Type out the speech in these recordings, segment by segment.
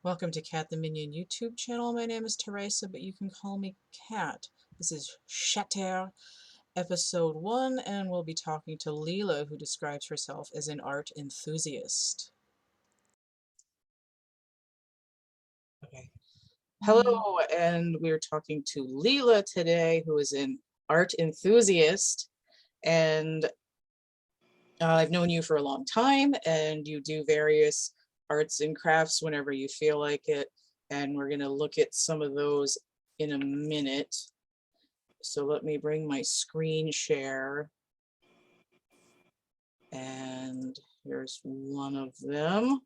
Welcome to CATtheMinion YouTube channel. My name is Teresa, but you can call me Cat. This is Shatter, episode 1, and we'll be talking to Leela, who describes herself as an art enthusiast. Okay. Hello, and we're talking to Leela today, who is an art enthusiast, and I've known you for a long time, and you do various arts and crafts whenever you feel like it, and we're going to look at some of those in a minute. So let me bring my screen share, and here's one of them.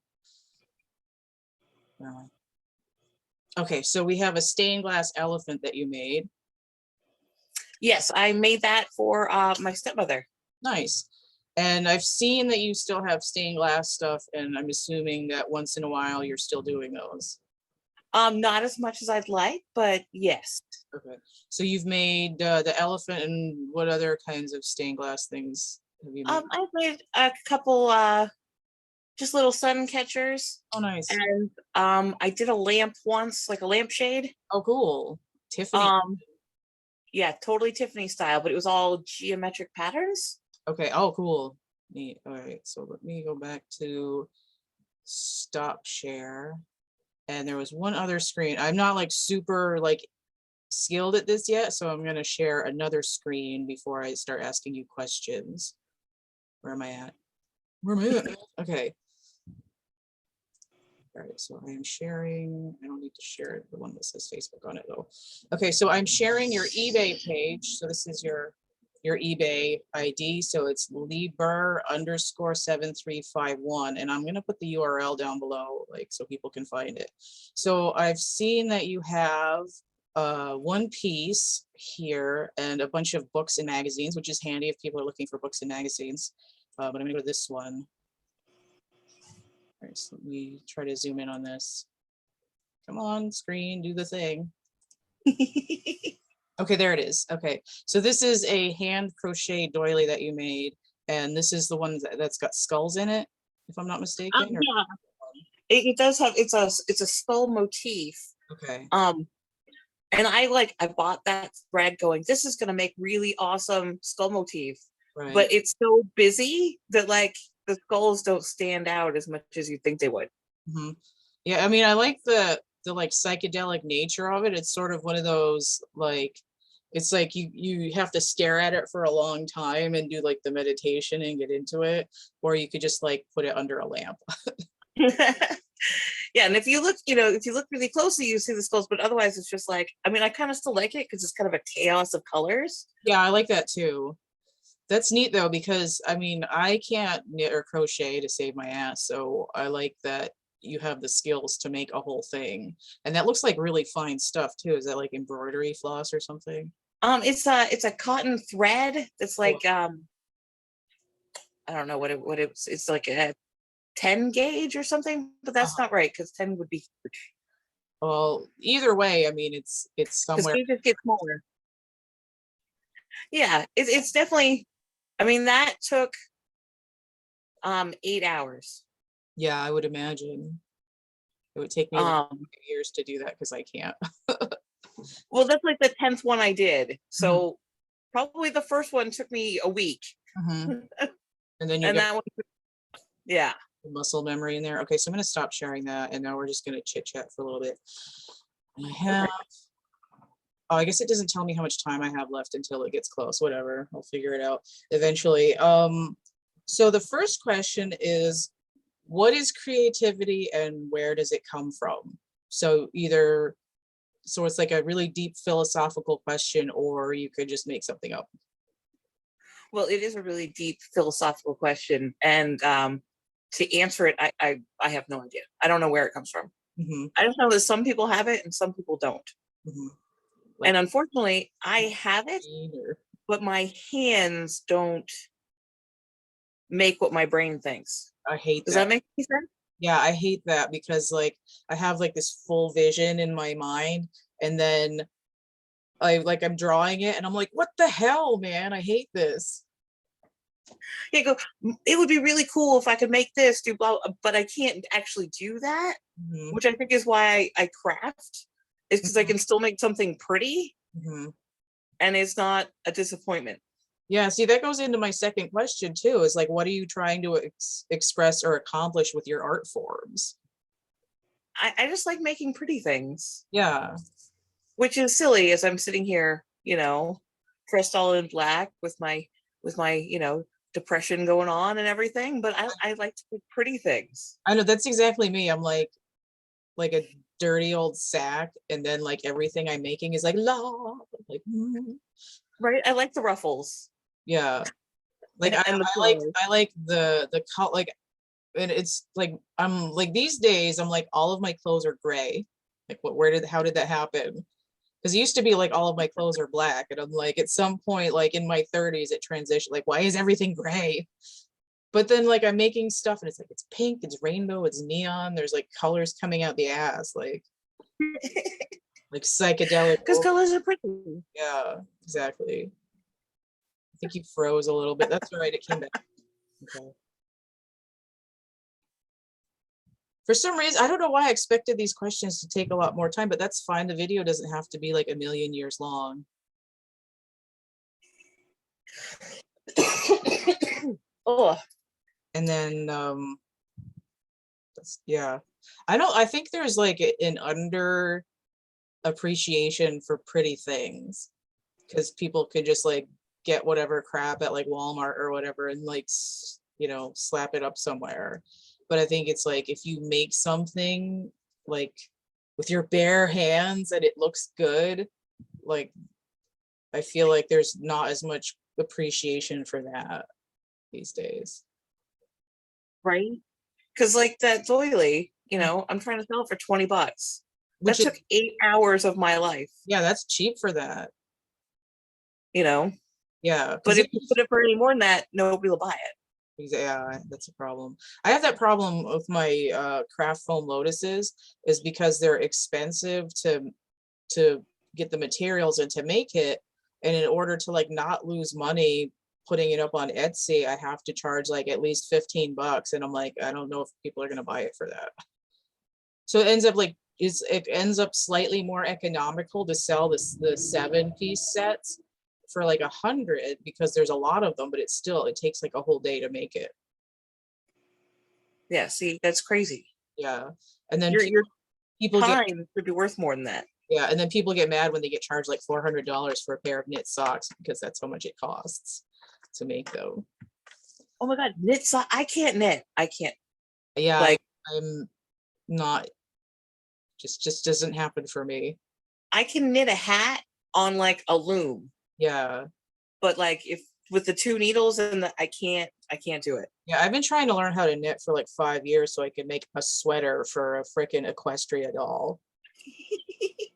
Okay, so we have a stained glass elephant that you made. Yes, I made that for my stepmother. Nice. And I've seen that you still have stained glass stuff, and I'm assuming that once in a while you're still doing those. Not as much as I'd like, but yes. Okay. So you've made the elephant, and what other kinds of stained glass things have you made? I've made a couple just little sun catchers. Oh, nice. And I did a lamp once, like a lampshade. Oh, cool. Tiffany. Yeah, totally Tiffany style, but it was all geometric patterns. Okay. Oh, cool. Neat. All right. So let me go back to stop share. And there was one other screen. I'm not like super like skilled at this yet, so I'm going to share another screen before I start asking you questions. Where am I at? Where am I at? Okay. All right, so I am sharing. I don't need to share the one that says Facebook on it though. Okay, so I'm sharing your eBay page. So this is your eBay ID. So it's Lieber_7351, and I'm gonna put the URL down below, like so people can find it. So I've seen that you have one piece here and a bunch of books and magazines, which is handy if people are looking for books and magazines. But I'm gonna go to this one. All right, so let me try to zoom in on this. Come on, screen, do the thing. Okay, there it is. Okay, so this is a hand crochet doily that you made, and this is the one that's got skulls in it, if I'm not mistaken. Yeah, it does have. It's a skull motif. Okay. And I bought that thread going, this is gonna make really awesome skull motif. Right. But it's so busy that like the skulls don't stand out as much as you think they would. Mm-hmm. Yeah, I mean, I like the like psychedelic nature of it. It's sort of one of those like, it's like you have to stare at it for a long time and do like the meditation and get into it, or you could just like put it under a lamp. Yeah, and if you look really closely, you see the skulls, but otherwise it's just like, I mean, I kind of still like it because it's kind of a chaos of colors. Yeah, I like that too. That's neat though, because I mean, I can't knit or crochet to save my ass, so I like that you have the skills to make a whole thing. And that looks like really fine stuff too. Is that like embroidery floss or something? It's a cotton thread that's like I don't know what it's like a 10 gauge or something, but that's not right because 10 would be huge. Well, either way, I mean, it's somewhere. Because gauges get smaller. Yeah, it's definitely. I mean, that took 8 hours. Yeah, I would imagine it would take me years to do that because I can't. Well, that's like the 10th one I did. So probably the first one took me a week. And then you and that one, yeah. Muscle memory in there. Okay, so I'm going to stop sharing that, and now we're just going to chit chat for a little bit. And I have, oh, I guess it doesn't tell me how much time I have left until it gets close. Whatever, I'll figure it out eventually. So the first question is, what is creativity and where does it come from? So it's like a really deep philosophical question, or you could just make something up. Well, it is a really deep philosophical question, and to answer it, I have no idea. I don't know where it comes from. I just know that some people have it and some people don't. Like, and unfortunately, I have it, but my hands don't make what my brain thinks. I hate that. Does that make any sense? Yeah, I hate that because like I have like this full vision in my mind, and then I'm drawing it and I'm like, what the hell, man? I hate this. You go, it would be really cool if I could make this, do blah, but I can't actually do that, which I think is why I craft, is because I can still make something pretty and it's not a disappointment. Yeah, see, that goes into my second question too, is like, what are you trying to express or accomplish with your art forms? I just like making pretty things. Yeah. Which is silly as I'm sitting here, dressed all in black with my, depression going on and everything, but I like to make pretty things. I know, that's exactly me. I'm like a dirty old sack, and then like everything I'm making is like love. Like, right. I like the ruffles. Yeah. Like and I like the color, like, and it's like I'm like these days I'm like all of my clothes are gray. Like how did that happen? Because it used to be like all of my clothes are black, and I'm like at some point like in my 30s it transitioned, like why is everything gray? But then like I'm making stuff and it's like it's pink, it's rainbow, it's neon, there's like colors coming out the ass, like psychedelic. because colors are pretty. Yeah, exactly. I think you froze a little bit. That's all right, it came back. Okay. For some reason, I don't know why I expected these questions to take a lot more time, but that's fine. The video doesn't have to be like a million years long. Oh. And then, yeah, I think there's like an under appreciation for pretty things, because people could just like get whatever crap at like Walmart or whatever and like, slap it up somewhere. But I think it's like if you make something like with your bare hands and it looks good, like I feel like there's not as much appreciation for that these days. Right. Because like that doily, I'm trying to sell it for $20. That took 8 hours of my life. Yeah, that's cheap for that. Yeah. But if you put it for any more than that, nobody will buy it. Yeah, that's a problem. I have that problem with my craft foam lotuses, is because they're expensive to get the materials and to make it. And in order to like not lose money putting it up on Etsy, I have to charge like at least $15. And I'm like, I don't know if people are gonna buy it for that. So it ends up like it ends up slightly more economical to sell the 7-piece sets for like 100, because there's a lot of them, but it takes like a whole day to make it. Yeah, see, that's crazy. Yeah. And then your people time should be worth more than that. Yeah, and then people get mad when they get charged like $400 for a pair of knit socks, because that's how much it costs to make them. Oh my God, knit socks! I can't knit. I can't. Yeah, like I'm not. Just doesn't happen for me. I can knit a hat on like a loom. Yeah. But like if with the 2 needles and I can't do it. Yeah, I've been trying to learn how to knit for like 5 years so I can make a sweater for a freaking Equestria doll.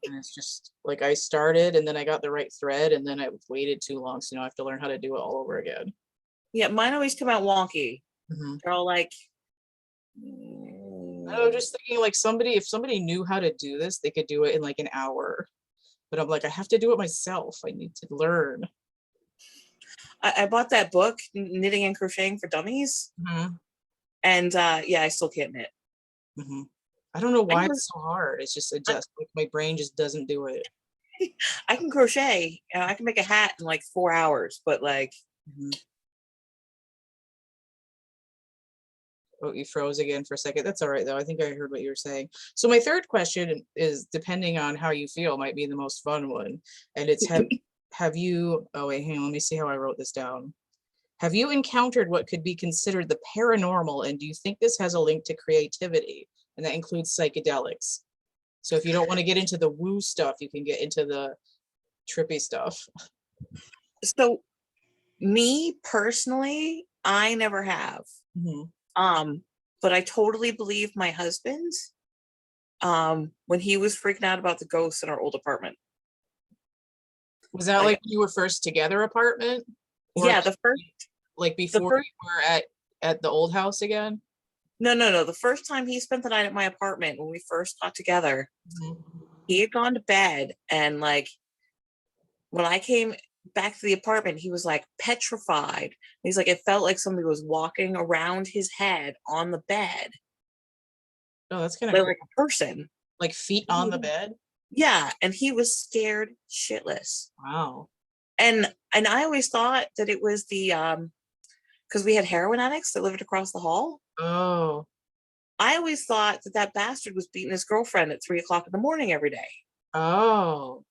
And it's just like I started and then I got the right thread and then I waited too long, so now I have to learn how to do it all over again. Yeah, mine always come out wonky. They're all like, I was just thinking like if somebody knew how to do this, they could do it in like an hour. But I'm like, I have to do it myself. I need to learn. I bought that book, Knitting and Crocheting for Dummies. And yeah, I still can't knit. I don't know why it's so hard. It's just like my brain just doesn't do it. I can crochet. I can make a hat in like 4 hours, but like. Oh, you froze again for a second. That's all right though. I think I heard what you were saying. So my third question is, depending on how you feel, might be the most fun one. And it's have you, oh wait, hang on, let me see how I wrote this down. Have you encountered what could be considered the paranormal, and do you think this has a link to creativity? And that includes psychedelics. So if you don't want to get into the woo stuff, you can get into the trippy stuff. So me personally, I never have. But I totally believe my husband when he was freaking out about the ghosts in our old apartment. Was that like when you were first together apartment? Or yeah, the first, like before you were at the old house again? No. The first time he spent the night at my apartment when we first got together, he had gone to bed, and like when I came back to the apartment, he was like petrified. He's like, it felt like somebody was walking around his head on the bed. Oh, that's kind of cool. Like a person. Like feet on the bed? Yeah. And he was scared shitless. Wow. And I always thought that it was the because we had heroin addicts that lived across the hall. Oh. I always thought that bastard was beating his girlfriend at 3:00 in the morning every day. Oh.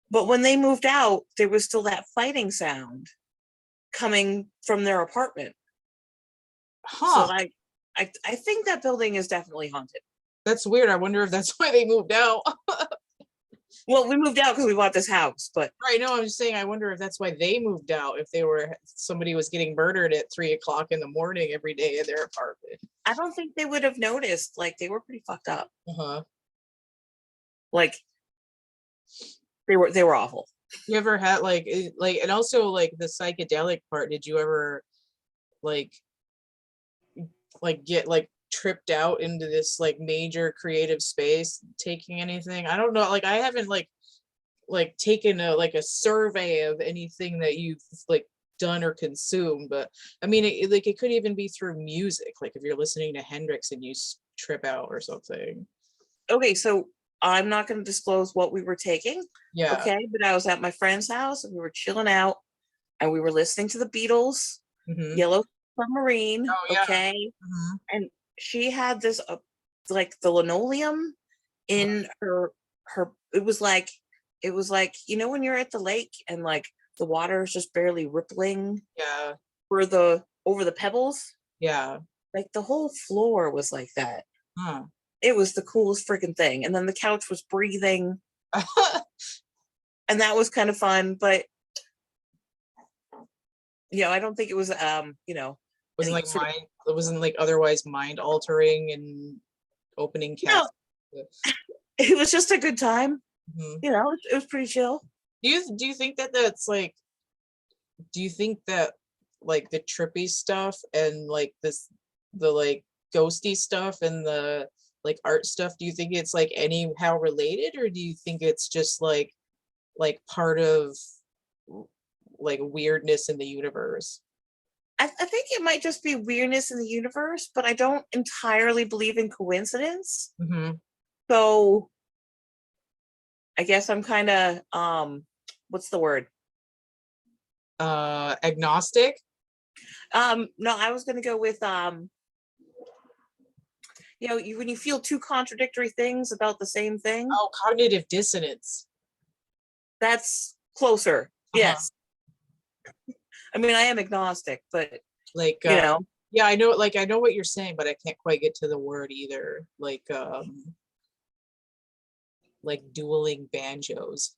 But when they moved out, there was still that fighting sound coming from their apartment. Huh. So I think that building is definitely haunted. That's weird. I wonder if that's why they moved out. Well, we moved out because we bought this house, but right. No, I'm just saying, I wonder if that's why they moved out. If somebody was getting murdered at 3:00 in the morning every day in their apartment. I don't think they would have noticed. Like, they were pretty fucked up. Uh-huh. Like, they were awful. You ever had like, and also like the psychedelic part, did you ever like get like tripped out into this like major creative space taking anything? I don't know, like I haven't like taken a survey of anything that you've like done or consumed, but I mean it could even be through music, like if you're listening to Hendrix and you trip out or something. Okay, so I'm not going to disclose what we were taking. Yeah. Okay, but I was at my friend's house and we were chilling out and we were listening to the Beatles, Yellow Submarine. Oh, yeah. Okay. And she had this like the linoleum in her it was like you know when you're at the lake and like the water is just barely rippling over the pebbles. Yeah. Like the whole floor was like that. Huh. It was the coolest freaking thing. And then the couch was breathing. And that was kind of fun, but I don't think it was wasn't like it wasn't like otherwise mind altering and opening cats. No. It was just a good time. It was pretty chill. Do you think that that's like, do you think that like the trippy stuff and like the like ghosty stuff and the like art stuff, do you think it's like anyhow related, or do you think it's just like part of like weirdness in the universe? I think it might just be weirdness in the universe, but I don't entirely believe in coincidence. So I guess I'm kind of what's the word? Agnostic? No, I was gonna go with when you feel two contradictory things about the same thing. Oh, cognitive dissonance. That's closer. Yes. I mean, I am agnostic, but like yeah, I know, like I know what you're saying, but I can't quite get to the word either. Like dueling banjos.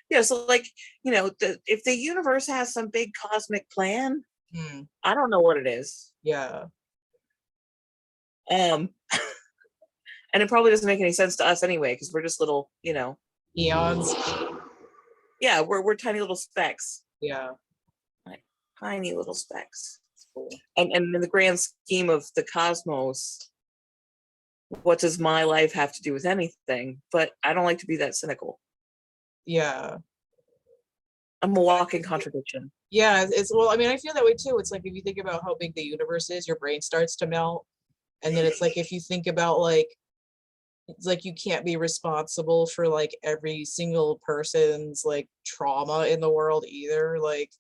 Yeah, so like, if the universe has some big cosmic plan, I don't know what it is. Yeah. And it probably doesn't make any sense to us anyway, because we're just little, eons. Yeah, we're tiny little specks. Yeah. Like tiny little specks. Cool. And in the grand scheme of the cosmos, what does my life have to do with anything? But I don't like to be that cynical. Yeah. I'm a walking contradiction. Yeah, well, I mean, I feel that way too. It's like if you think about how big the universe is, your brain starts to melt. And then it's like if you think about like, it's like you can't be responsible for like every single person's like trauma in the world either. Like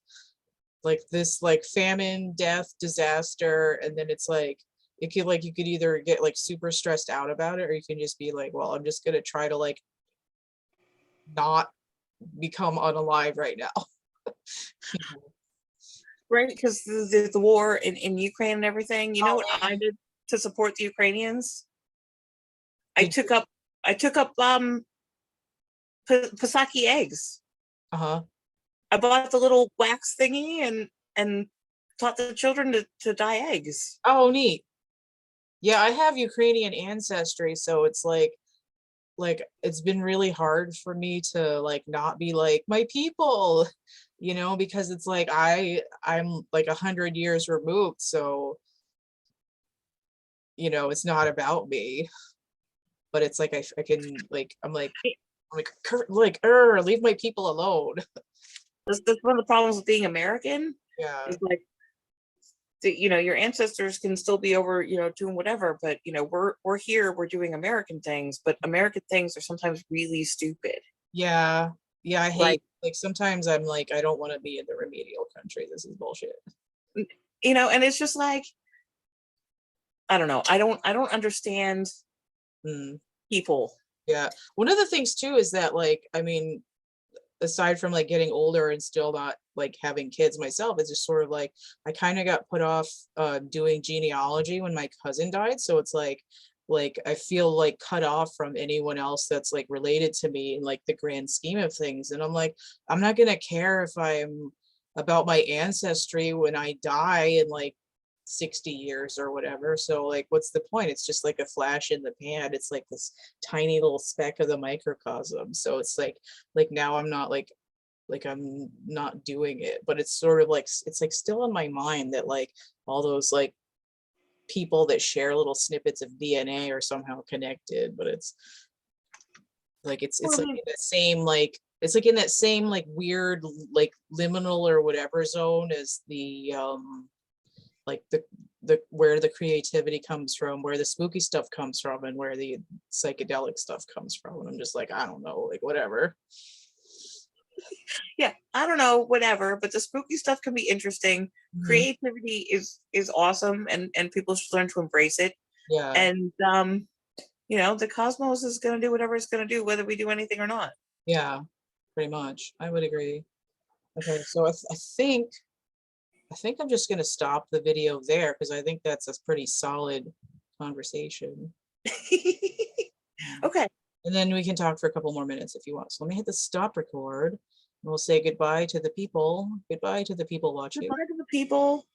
this like famine, death, disaster, and then it's like you could either get like super stressed out about it, or you can just be like, well, I'm just gonna try to like not become unalive right now. Right, because the war in Ukraine and everything. You know what I did to support the Ukrainians? I took up Pisaki eggs. I bought the little wax thingy and taught the children to dye eggs. Oh, neat. Yeah, I have Ukrainian ancestry, so it's like it's been really hard for me to like not be like my people, because it's like I'm like 100 years removed, so it's not about me, but it's like I can like I'm like Leave my people alone. That's one of the problems with being American. Yeah. It's like, your ancestors can still be over, doing whatever, but we're here, we're doing American things, but American things are sometimes really stupid. Yeah. I hate, Like, like, sometimes I'm like, I don't want to be in the remedial country. This is bullshit. and it's just like, I don't know. I don't understand people. Yeah. One of the things too is that, like, I mean, aside from like getting older and still not like having kids myself, it's just sort of like I kind of got put off doing genealogy when my cousin died. So it's like I feel like cut off from anyone else that's like related to me in like the grand scheme of things. And I'm like, I'm not gonna care if I'm about my ancestry when I die in like 60 years or whatever. So like, what's the point? It's just like a flash in the pan. It's like this tiny little speck of the microcosm. So it's like now I'm not like I'm not doing it, but it's sort of like, it's like still in my mind that like all those like people that share little snippets of DNA are somehow connected, but it's like it's like in that same like it's like in that same like weird like liminal or whatever zone as the like the where the creativity comes from, where the spooky stuff comes from, and where the psychedelic stuff comes from. And I'm just like, I don't know, like whatever. Yeah, I don't know, whatever, but the spooky stuff can be interesting. Creativity is awesome, and people should learn to embrace it. Yeah. And the cosmos is going to do whatever it's going to do, whether we do anything or not. Yeah, pretty much. I would agree. Okay, so I think I'm just going to stop the video there because I think that's a pretty solid conversation. Okay. And then we can talk for a couple more minutes if you want. So let me hit the stop record. And we'll say goodbye to the people. Goodbye to the people watching. Goodbye to the people.